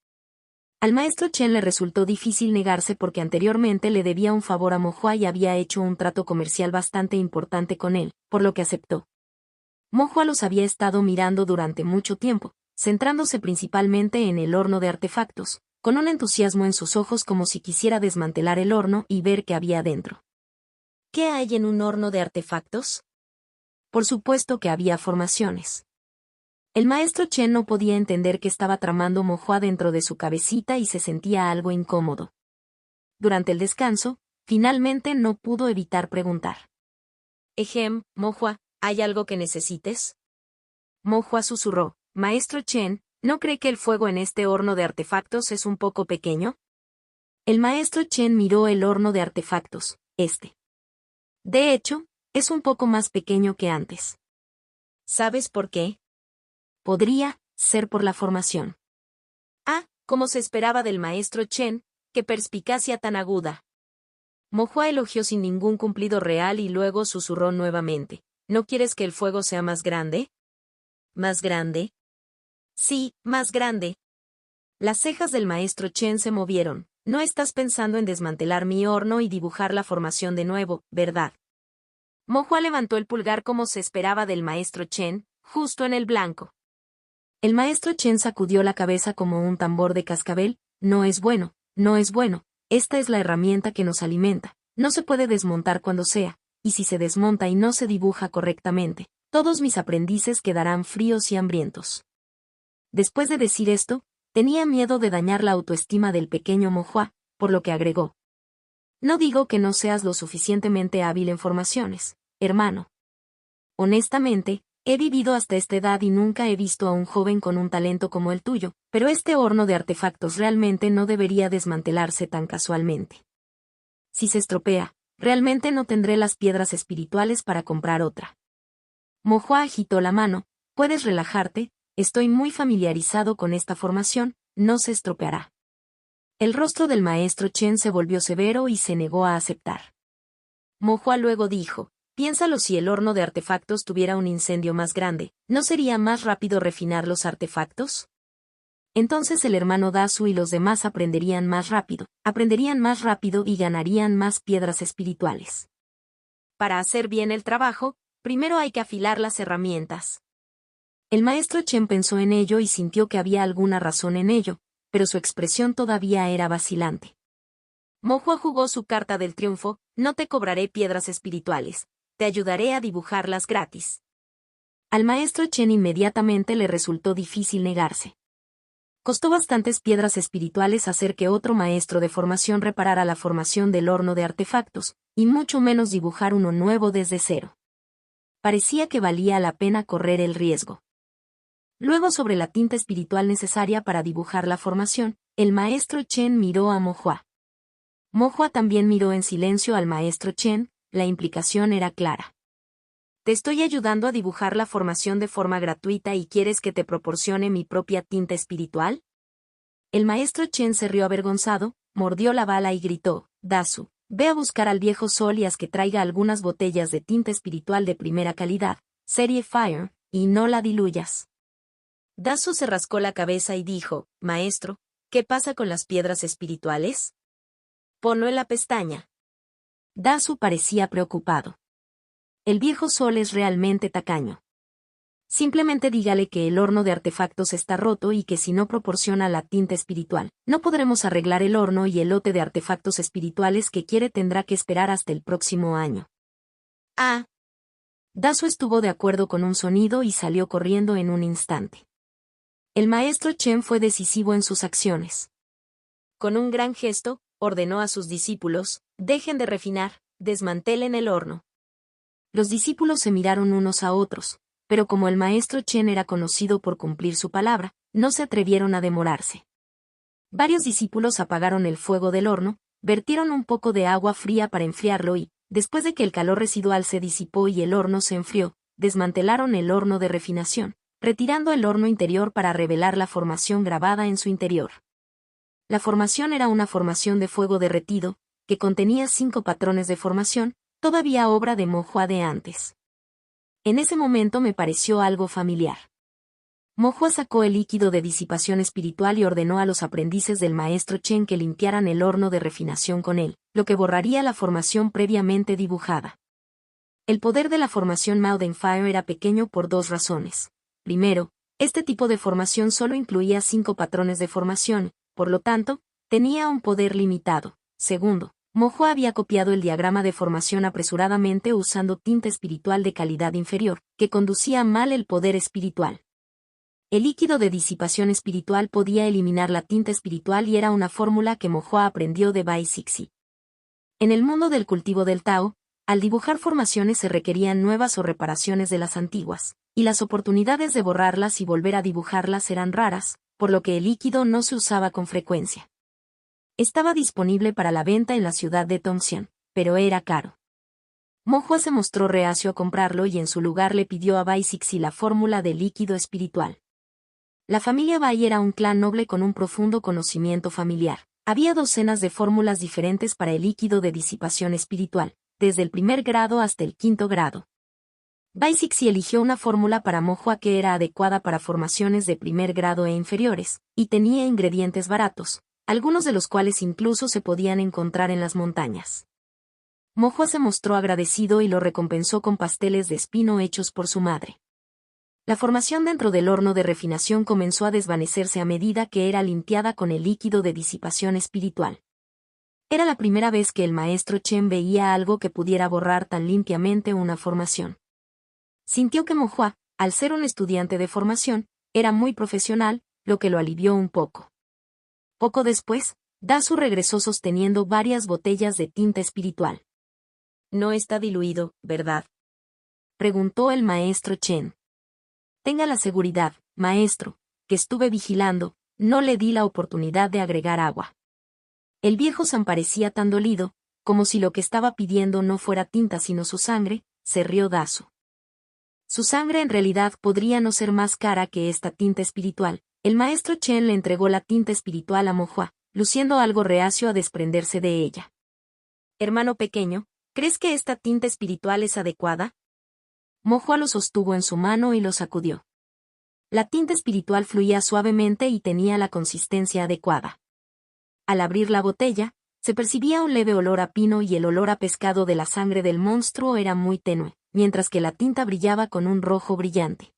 Al maestro Chen le resultó difícil negarse porque anteriormente le debía un favor a Mohua y había hecho un trato comercial bastante importante con él, por lo que aceptó. Mohua los había estado mirando durante mucho tiempo, centrándose principalmente en el horno de artefactos, con un entusiasmo en sus ojos como si quisiera desmantelar el horno y ver qué había dentro. ¿Qué hay en un horno de artefactos? Por supuesto que había formaciones. El maestro Chen no podía entender qué estaba tramando Mohua dentro de su cabecita y se sentía algo incómodo. Durante el descanso, finalmente no pudo evitar preguntar. Mohua, ¿hay algo que necesites? Mohua susurró, Maestro Chen, ¿no cree que el fuego en este horno de artefactos es un poco pequeño? El maestro Chen miró el horno de artefactos, De hecho, es un poco más pequeño que antes. ¿Sabes por qué? Podría ser por la formación. Ah, como se esperaba del maestro Chen, qué perspicacia tan aguda. Mohua elogió sin ningún cumplido real y luego susurró nuevamente. ¿No quieres que el fuego sea más grande? ¿Más grande? Sí, más grande. Las cejas del maestro Chen se movieron. No estás pensando en desmantelar mi horno y dibujar la formación de nuevo, ¿verdad? Mohua levantó el pulgar como se esperaba del maestro Chen, justo en el blanco. El maestro Chen sacudió la cabeza como un tambor de cascabel, no es bueno, no es bueno, esta es la herramienta que nos alimenta, no se puede desmontar cuando sea, y si se desmonta y no se dibuja correctamente, todos mis aprendices quedarán fríos y hambrientos. Después de decir esto, tenía miedo de dañar la autoestima del pequeño Mo-Hua, por lo que agregó: no digo que no seas lo suficientemente hábil en formaciones, hermano. Honestamente, he vivido hasta esta edad y nunca he visto a un joven con un talento como el tuyo, pero este horno de artefactos realmente no debería desmantelarse tan casualmente. Si se estropea, realmente no tendré las piedras espirituales para comprar otra. Mo-Hua agitó la mano: puedes relajarte, estoy muy familiarizado con esta formación, no se estropeará. El rostro del maestro Chen se volvió severo y se negó a aceptar. Mo-Hua luego dijo: piénsalo, si el horno de artefactos tuviera un incendio más grande, ¿no sería más rápido refinar los artefactos? Entonces el hermano Dasu y los demás aprenderían más rápido y ganarían más piedras espirituales. Para hacer bien el trabajo, primero hay que afilar las herramientas. El maestro Chen pensó en ello y sintió que había alguna razón en ello, pero su expresión todavía era vacilante. Mo-Hua jugó su carta del triunfo: no te cobraré piedras espirituales, te ayudaré a dibujarlas gratis. Al maestro Chen inmediatamente le resultó difícil negarse. Costó bastantes piedras espirituales hacer que otro maestro de formación reparara la formación del horno de artefactos, y mucho menos dibujar uno nuevo desde cero. Parecía que valía la pena correr el riesgo. Luego, sobre la tinta espiritual necesaria para dibujar la formación, el maestro Chen miró a Mo-Hua. Mo-Hua también miró en silencio al maestro Chen, la implicación era clara. Te estoy ayudando a dibujar la formación de forma gratuita y ¿quieres que te proporcione mi propia tinta espiritual? El maestro Chen se rió avergonzado, mordió la bala y gritó: Dasu, ve a buscar al viejo Sol y haz que traiga algunas botellas de tinta espiritual de primera calidad, serie Fire, y no la diluyas. Dasu se rascó la cabeza y dijo: maestro, ¿qué pasa con las piedras espirituales? Ponlo en la pestaña. Dasu parecía preocupado. El viejo Sol es realmente tacaño. Simplemente dígale que el horno de artefactos está roto y que si no proporciona la tinta espiritual, no podremos arreglar el horno, y el lote de artefactos espirituales que quiere tendrá que esperar hasta el próximo año. Ah. Dasu estuvo de acuerdo con un sonido y salió corriendo en un instante. El maestro Chen fue decisivo en sus acciones. Con un gran gesto, ordenó a sus discípulos: dejen de refinar, desmantelen el horno. Los discípulos se miraron unos a otros, pero como el maestro Chen era conocido por cumplir su palabra, no se atrevieron a demorarse. Varios discípulos apagaron el fuego del horno, vertieron un poco de agua fría para enfriarlo y, después de que el calor residual se disipó y el horno se enfrió, desmantelaron el horno de refinación, retirando el horno interior para revelar la formación grabada en su interior. La formación era una formación de fuego derretido, que contenía 5 patrones de formación, todavía obra de Mo-Hua de antes. En ese momento me pareció algo familiar. Mo-Hua sacó el líquido de disipación espiritual y ordenó a los aprendices del maestro Chen que limpiaran el horno de refinación con él, lo que borraría la formación previamente dibujada. El poder de la formación Mountain Fire era pequeño por 2 razones. Primero, este tipo de formación solo incluía 5 patrones de formación, por lo tanto, tenía un poder limitado. Segundo, Mo-Hua había copiado el diagrama de formación apresuradamente usando tinta espiritual de calidad inferior, que conducía mal el poder espiritual. El líquido de disipación espiritual podía eliminar la tinta espiritual y era una fórmula que Mo-Hua aprendió de Bai Sixi. En el mundo del cultivo del Tao, al dibujar formaciones se requerían nuevas o reparaciones de las antiguas, y las oportunidades de borrarlas y volver a dibujarlas eran raras, por lo que el líquido no se usaba con frecuencia. Estaba disponible para la venta en la ciudad de Tongxian, pero era caro. Mo-Hua se mostró reacio a comprarlo y en su lugar le pidió a Bai Sixi la fórmula del líquido espiritual. La familia Bai era un clan noble con un profundo conocimiento familiar. Había docenas de fórmulas diferentes para el líquido de disipación espiritual, desde el 1er grado hasta el 5.º grado. Bai Sixi eligió una fórmula para Mo-Hua que era adecuada para formaciones de 1er grado e inferiores, y tenía ingredientes baratos, algunos de los cuales incluso se podían encontrar en las montañas. Mo-Hua se mostró agradecido y lo recompensó con pasteles de espino hechos por su madre. La formación dentro del horno de refinación comenzó a desvanecerse a medida que era limpiada con el líquido de disipación espiritual. Era la primera vez que el maestro Chen veía algo que pudiera borrar tan limpiamente una formación. Sintió que Mo-Hua, al ser un estudiante de formación, era muy profesional, lo que lo alivió un poco. Poco después, Dasu regresó sosteniendo varias botellas de tinta espiritual. «No está diluido, ¿verdad?», preguntó el maestro Chen. «Tenga la seguridad, maestro, que estuve vigilando, no le di la oportunidad de agregar agua». El viejo San parecía tan dolido, como si lo que estaba pidiendo no fuera tinta sino su sangre, se rió Dasu. Su sangre en realidad podría no ser más cara que esta tinta espiritual. El maestro Chen le entregó la tinta espiritual a Mo-Hua, luciendo algo reacio a desprenderse de ella. «Hermano pequeño, ¿crees que esta tinta espiritual es adecuada?». Mo-Hua lo sostuvo en su mano y lo sacudió. La tinta espiritual fluía suavemente y tenía la consistencia adecuada. Al abrir la botella, se percibía un leve olor a pino y el olor a pescado de la sangre del monstruo era muy tenue, mientras que la tinta brillaba con un rojo brillante.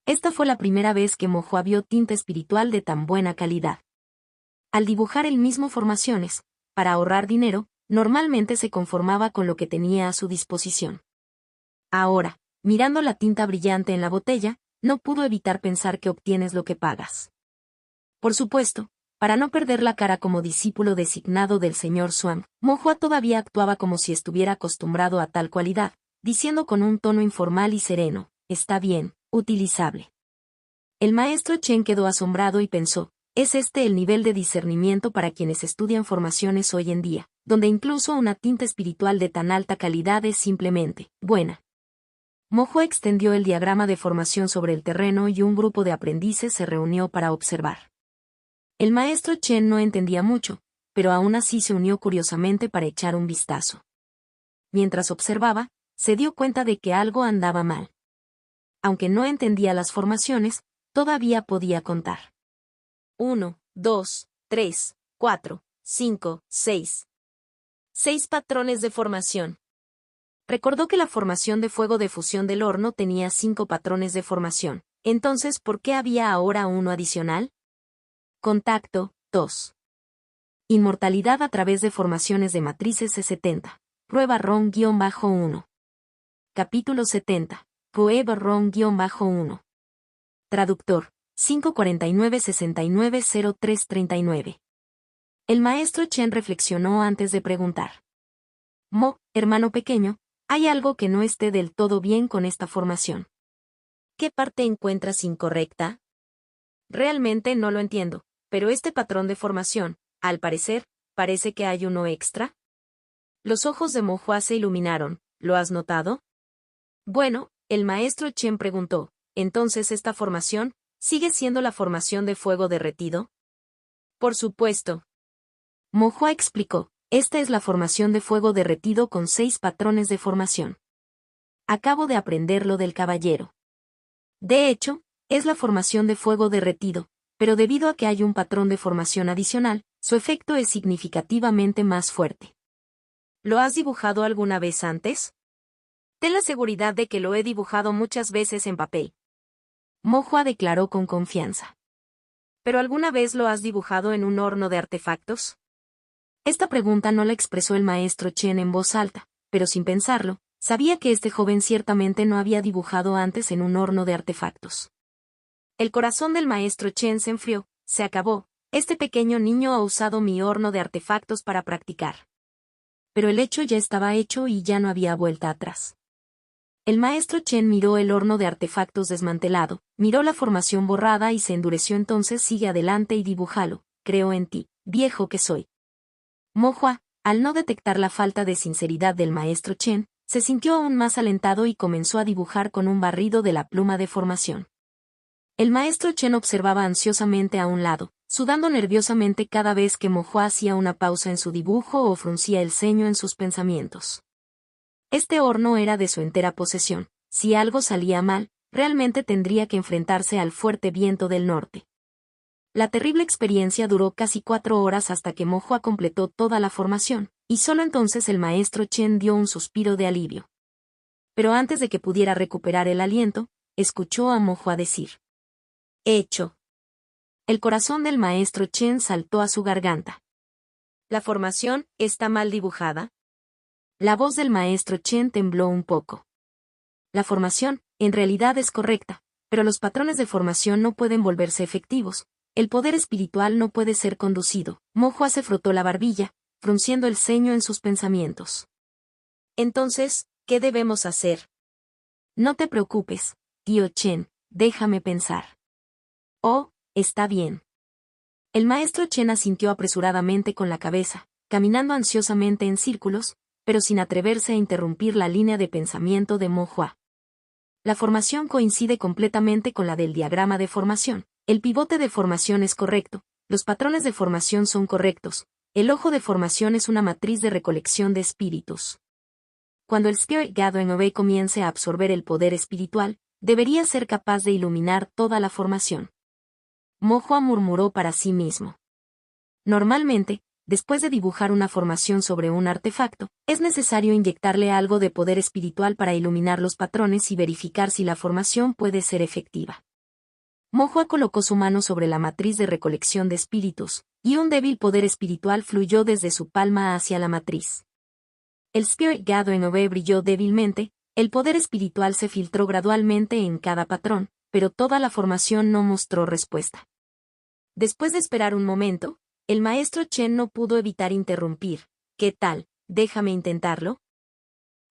Esta fue la primera vez que Mo-Hua vio tinta espiritual de tan buena calidad. Al dibujar él mismo formaciones, para ahorrar dinero, normalmente se conformaba con lo que tenía a su disposición. Ahora, mirando la tinta brillante en la botella, no pudo evitar pensar que obtienes lo que pagas. Por supuesto, para no perder la cara como discípulo designado del señor Xuan, Mo-Hua todavía actuaba como si estuviera acostumbrado a tal cualidad, diciendo con un tono informal y sereno: «Está bien, utilizable». El maestro Chen quedó asombrado y pensó: ¿es este el nivel de discernimiento para quienes estudian formaciones hoy en día, donde incluso una tinta espiritual de tan alta calidad es simplemente buena? Mo-Hua extendió el diagrama de formación sobre el terreno y un grupo de aprendices se reunió para observar. El maestro Chen no entendía mucho, pero aún así se unió curiosamente para echar un vistazo. Mientras observaba, se dio cuenta de que algo andaba mal. Aunque no entendía las formaciones, todavía podía contar. 1, 2, 3, 4, 5, 6. 6 patrones de formación. Recordó que la formación de fuego de fusión del horno tenía 5 patrones de formación. Entonces, ¿por qué había ahora uno adicional? Contacto, 2. Inmortalidad a través de formaciones de matrices E70. Prueba RON-1. Capítulo 70. Prueba RON-1. Traductor. 549-690339. El maestro Chen reflexionó antes de preguntar. Mo, hermano pequeño, hay algo que no esté del todo bien con esta formación. ¿Qué parte encuentras incorrecta? Realmente no lo entiendo, pero este patrón de formación, al parecer, parece que hay uno extra. Los ojos de Mo-Hua se iluminaron. ¿Lo has notado? Bueno, el maestro Chen preguntó, ¿entonces esta formación sigue siendo la formación de fuego derretido? Por supuesto. Mo-Hua explicó, esta es la formación de fuego derretido con 6 patrones de formación. Acabo de aprenderlo del caballero. De hecho, es la formación de fuego derretido, pero debido a que hay un patrón de formación adicional, su efecto es significativamente más fuerte. ¿Lo has dibujado alguna vez antes? Ten la seguridad de que lo he dibujado muchas veces en papel. Mo-Hua declaró con confianza. ¿Pero alguna vez lo has dibujado en un horno de artefactos? Esta pregunta no la expresó el maestro Chen en voz alta, pero sin pensarlo, sabía que este joven ciertamente no había dibujado antes en un horno de artefactos. El corazón del maestro Chen se enfrió. Se acabó. Este pequeño niño ha usado mi horno de artefactos para practicar. Pero el hecho ya estaba hecho y ya no había vuelta atrás. El maestro Chen miró el horno de artefactos desmantelado, miró la formación borrada y se endureció. Entonces sigue adelante y dibújalo. Creo en ti, viejo que soy. Mo-Hua, al no detectar la falta de sinceridad del maestro Chen, se sintió aún más alentado y comenzó a dibujar con un barrido de la pluma de formación. El maestro Chen observaba ansiosamente a un lado, sudando nerviosamente cada vez que Mo-Hua hacía una pausa en su dibujo o fruncía el ceño en sus pensamientos. Este horno era de su entera posesión. Si algo salía mal, realmente tendría que enfrentarse al fuerte viento del norte. La terrible experiencia duró casi 4 horas hasta que Mo-Hua completó toda la formación, y solo entonces el maestro Chen dio un suspiro de alivio. Pero antes de que pudiera recuperar el aliento, escuchó a Mo Hua decir. Hecho. El corazón del maestro Chen saltó a su garganta. ¿La formación está mal dibujada? La voz del maestro Chen tembló un poco. La formación, en realidad es correcta, pero los patrones de formación no pueden volverse efectivos. El poder espiritual no puede ser conducido. Mo Hua se frotó la barbilla, frunciendo el ceño en sus pensamientos. Entonces, ¿qué debemos hacer? No te preocupes, tío Chen, déjame pensar. Oh, está bien. El maestro Chen asintió apresuradamente con la cabeza, caminando ansiosamente en círculos, pero sin atreverse a interrumpir la línea de pensamiento de Mo Hua. La formación coincide completamente con la del diagrama de formación. El pivote de formación es correcto, los patrones de formación son correctos, el ojo de formación es una matriz de recolección de espíritus. Cuando el Spirit Gathering Array comience a absorber el poder espiritual, debería ser capaz de iluminar toda la formación. Mo Hua murmuró para sí mismo. Normalmente, después de dibujar una formación sobre un artefacto, es necesario inyectarle algo de poder espiritual para iluminar los patrones y verificar si la formación puede ser efectiva. Mo Hua colocó su mano sobre la matriz de recolección de espíritus, y un débil poder espiritual fluyó desde su palma hacia la matriz. El Spirit Gathering Array brilló débilmente, el poder espiritual se filtró gradualmente en cada patrón, pero toda la formación no mostró respuesta. Después de esperar un momento, el maestro Chen no pudo evitar interrumpir. ¿Qué tal? Déjame intentarlo.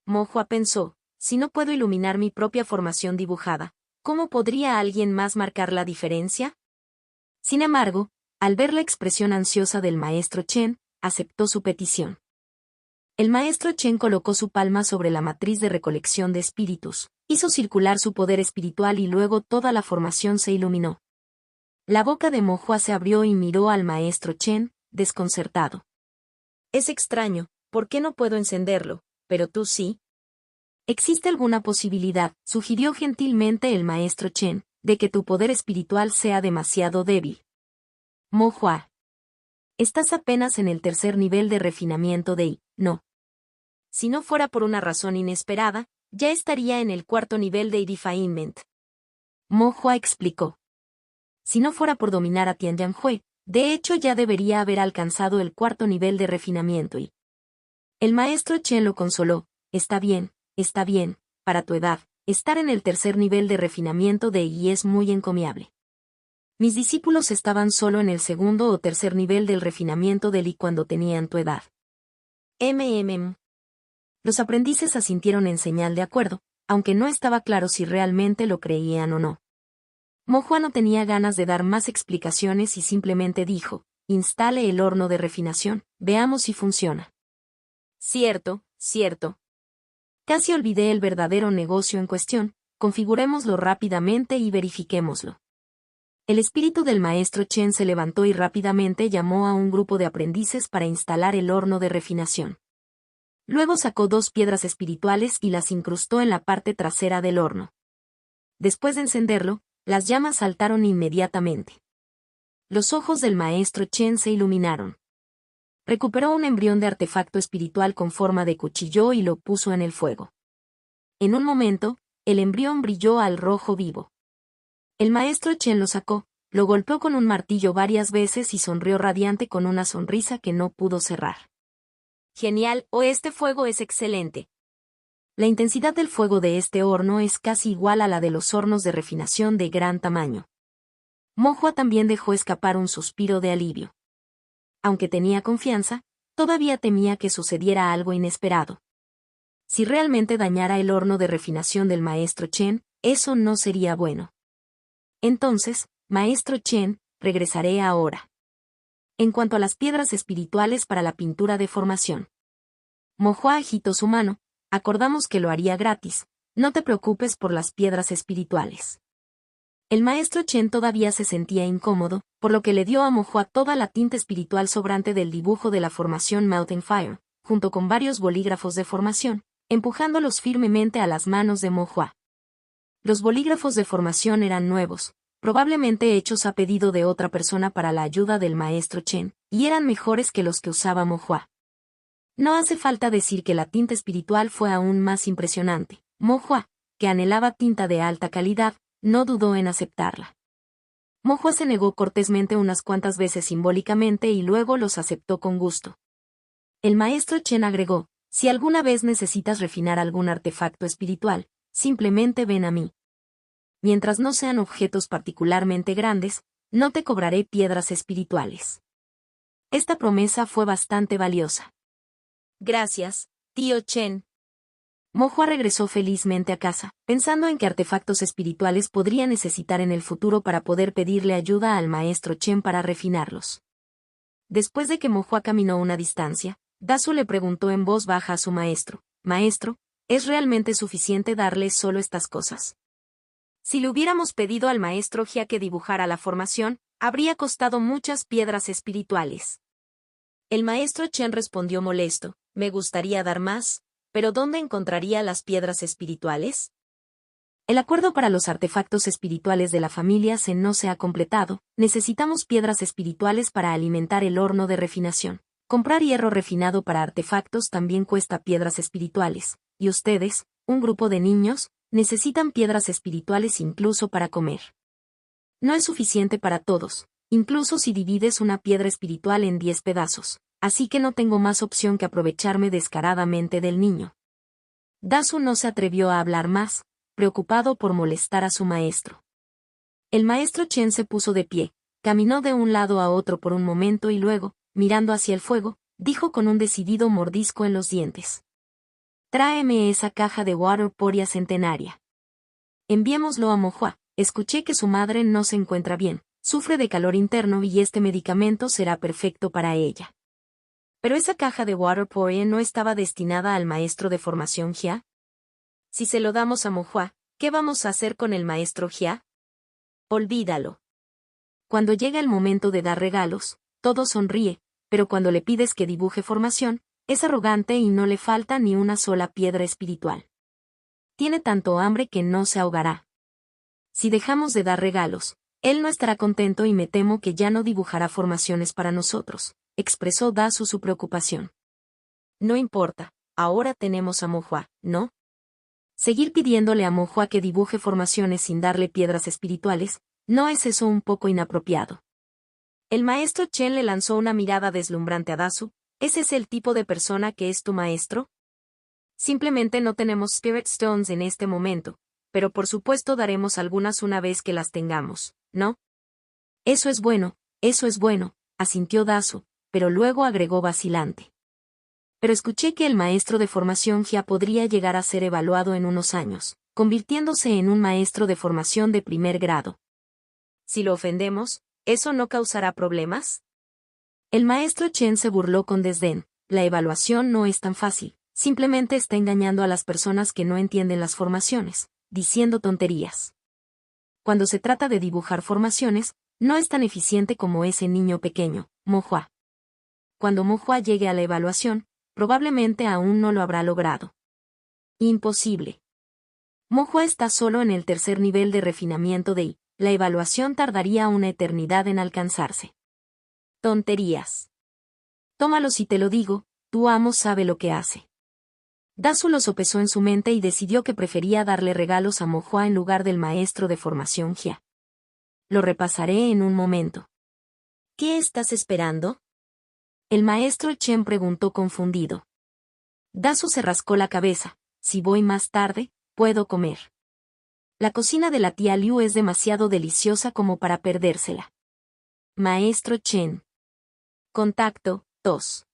Mo Hua pensó, si no puedo iluminar mi propia formación dibujada, ¿cómo podría alguien más marcar la diferencia? Sin embargo, al ver la expresión ansiosa del maestro Chen, aceptó su petición. El maestro Chen colocó su palma sobre la matriz de recolección de espíritus, hizo circular su poder espiritual y luego toda la formación se iluminó. La boca de Mo Hua se abrió y miró al maestro Chen, desconcertado. Es extraño, ¿por qué no puedo encenderlo? Pero tú sí. ¿Existe alguna posibilidad, sugirió gentilmente el maestro Chen, de que tu poder espiritual sea demasiado débil? Mo Hua. Estás apenas en el tercer nivel de refinamiento de I, no. Si no fuera por una razón inesperada, ya estaría en el cuarto nivel de Refinement. Mo Hua explicó. Si no fuera por dominar a Tianyanhui, de hecho ya debería haber alcanzado el cuarto nivel de refinamiento y... El maestro Chen lo consoló, está bien, para tu edad, estar en el tercer nivel de refinamiento de I es muy encomiable. Mis discípulos estaban solo en el segundo o tercer nivel del refinamiento del I cuando tenían tu edad. Los aprendices asintieron en señal de acuerdo, aunque no estaba claro si realmente lo creían o no. Mo Hua no tenía ganas de dar más explicaciones y simplemente dijo, instale el horno de refinación, veamos si funciona. Cierto. Casi olvidé el verdadero negocio en cuestión, configurémoslo rápidamente y verifiquémoslo. El espíritu del maestro Chen se levantó y rápidamente llamó a un grupo de aprendices para instalar el horno de refinación. Luego sacó 2 piedras espirituales y las incrustó en la parte trasera del horno. Después de encenderlo, las llamas saltaron inmediatamente. Los ojos del maestro Chen se iluminaron. Recuperó un embrión de artefacto espiritual con forma de cuchillo y lo puso en el fuego. En un momento, el embrión brilló al rojo vivo. El maestro Chen lo sacó, lo golpeó con un martillo varias veces y sonrió radiante con una sonrisa que no pudo cerrar. Genial, este fuego es excelente. La intensidad del fuego de este horno es casi igual a la de los hornos de refinación de gran tamaño. Mo Hua también dejó escapar un suspiro de alivio. Aunque tenía confianza, todavía temía que sucediera algo inesperado. Si realmente dañara el horno de refinación del maestro Chen, eso no sería bueno. Entonces, maestro Chen, regresaré ahora. En cuanto a las piedras espirituales para la pintura de formación. Mo Hua agitó su mano, acordamos que lo haría gratis, no te preocupes por las piedras espirituales. El maestro Chen todavía se sentía incómodo, por lo que le dio a Mo Hua toda la tinta espiritual sobrante del dibujo de la formación Mountain Fire, junto con varios bolígrafos de formación, empujándolos firmemente a las manos de Mo Hua. Los bolígrafos de formación eran nuevos, probablemente hechos a pedido de otra persona para la ayuda del maestro Chen, y eran mejores que los que usaba Mo Hua. No hace falta decir que la tinta espiritual fue aún más impresionante. Mo Hua, que anhelaba tinta de alta calidad, no dudó en aceptarla. Mo Hua se negó cortésmente unas cuantas veces simbólicamente y luego los aceptó con gusto. El maestro Chen agregó, si alguna vez necesitas refinar algún artefacto espiritual, simplemente ven a mí. Mientras no sean objetos particularmente grandes, no te cobraré piedras espirituales. Esta promesa fue bastante valiosa. Gracias, tío Chen. Mo Hua regresó felizmente a casa, pensando en qué artefactos espirituales podría necesitar en el futuro para poder pedirle ayuda al maestro Chen para refinarlos. Después de que Mo Hua caminó una distancia, Dasu le preguntó en voz baja a su maestro, «Maestro, ¿es realmente suficiente darle solo estas cosas?» Si le hubiéramos pedido al maestro Jia que dibujara la formación, habría costado muchas piedras espirituales. El maestro Chen respondió molesto, «Me gustaría dar más, pero ¿dónde encontraría las piedras espirituales?» El acuerdo para los artefactos espirituales de la familia Zen no se ha completado, necesitamos piedras espirituales para alimentar el horno de refinación. Comprar hierro refinado para artefactos también cuesta piedras espirituales, y ustedes, un grupo de niños, necesitan piedras espirituales incluso para comer. No es suficiente para todos, incluso si divides una piedra espiritual en 10 pedazos, así que no tengo más opción que aprovecharme descaradamente del niño. Dasu no se atrevió a hablar más, preocupado por molestar a su maestro. El maestro Chen se puso de pie, caminó de un lado a otro por un momento y luego, mirando hacia el fuego, dijo con un decidido mordisco en los dientes. «Tráeme esa caja de Water Poria centenaria. Enviémoslo a Mo Hua. Escuché que su madre no se encuentra bien, sufre de calor interno y este medicamento será perfecto para ella». Pero esa caja de Water Poria no estaba destinada al maestro de formación Jia. Si se lo damos a Mo Hua, ¿qué vamos a hacer con el maestro Jia? Olvídalo. Cuando llega el momento de dar regalos, todo sonríe, pero cuando le pides que dibuje formación, es arrogante y no le falta ni una sola piedra espiritual. Tiene tanto hambre que no se ahogará. Si dejamos de dar regalos, él no estará contento y me temo que ya no dibujará formaciones para nosotros, expresó Dasu su preocupación. No importa, ahora tenemos a Mo Hua, ¿no? Seguir pidiéndole a Mo Hua que dibuje formaciones sin darle piedras espirituales, ¿no es eso un poco inapropiado? El maestro Chen le lanzó una mirada deslumbrante a Dasu. ¿Ese es el tipo de persona que es tu maestro? Simplemente no tenemos Spirit Stones en este momento, pero por supuesto daremos algunas una vez que las tengamos, ¿no? Eso es bueno, asintió Dasu, pero luego agregó vacilante. Pero escuché que el maestro de formación Jia podría llegar a ser evaluado en unos años, convirtiéndose en un maestro de formación de primer grado. Si lo ofendemos, ¿eso no causará problemas? El maestro Chen se burló con desdén. La evaluación no es tan fácil, simplemente está engañando a las personas que no entienden las formaciones, diciendo tonterías. Cuando se trata de dibujar formaciones, no es tan eficiente como ese niño pequeño, Mo Hua. Cuando Mo Hua llegue a la evaluación, probablemente aún no lo habrá logrado. Imposible. Mo Hua está solo en el tercer nivel de refinamiento de I. La evaluación tardaría una eternidad en alcanzarse. Tonterías. Tómalo si te lo digo, tu amo sabe lo que hace. Dasu lo sopesó en su mente y decidió que prefería darle regalos a Mo Hua en lugar del maestro de formación Jia. Lo repasaré en un momento. ¿Qué estás esperando? El maestro Chen preguntó confundido. Dasu se rascó la cabeza. Si voy más tarde, puedo comer. La cocina de la tía Liu es demasiado deliciosa como para perdérsela. Maestro Chen. Contacto, tos.